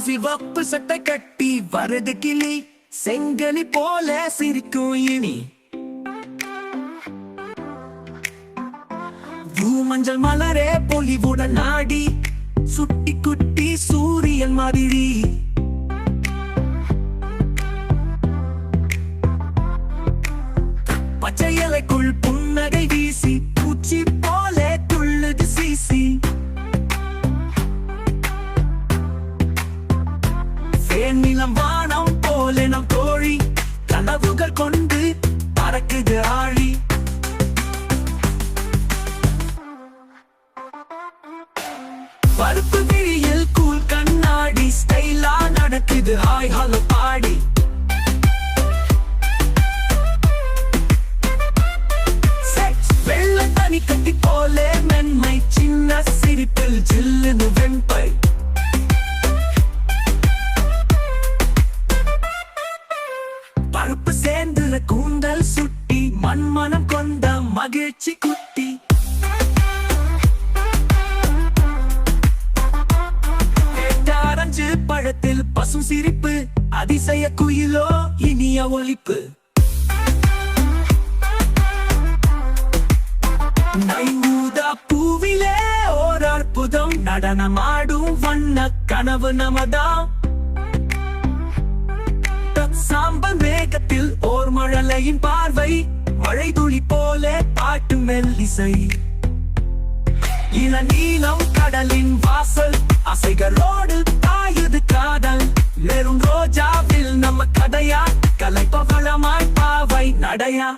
சிவப்பு சட்டை கட்டி வருது கிளி, செங்கனி போல சிரிக்கும் இனி. மஞ்சள் மலரே பொலிவுடன் நாடி, சுட்டி குட்டி சூரியன் மாதிரி. பச்சை இலைக்குள் புன்னகை வீசி, பூச்சி போல துள்ளுது சீசி. நிலம் வானம் போல நம் தோழி, கனவுகள் கொண்டு பறக்குது ஆழி. பருப்பு விழியில் கூல் கண்ணாடி, ஸ்டைலா நடக்குது ஹாய் ஹலோ பாடி. வெள்ள தனி கட்டி போல மென்மை, சின்ன சிரிப்பில் ஜில்லுன்னு வெண்பை. பருப்பு சேர்ந்துல கூந்தல் சுட்டி, மண்மனம் கொண்ட மகிழ்ச்சி குட்டி. ஆரஞ்சு பழத்தில் பசும் சிரிப்பு, அதிசய குயிலோ இனிய ஒலிப்பு. நையூதா பூவிலே ஓர் அற்புதம், நடனமாடும் வண்ண கனவு நமதாம். சாம்பல் வேகத்தில் ஓர் மழலையின் பார்வை, மழை துளி போல பாட்டு மெல்லிசை. இளநீலம் கடலின் வாசல், அசைகளோடு தாயுது காதல். வெறும் ரோஜாவில் நம்ம கதையா, கலைப்பவளமாய் பாவை நடையா.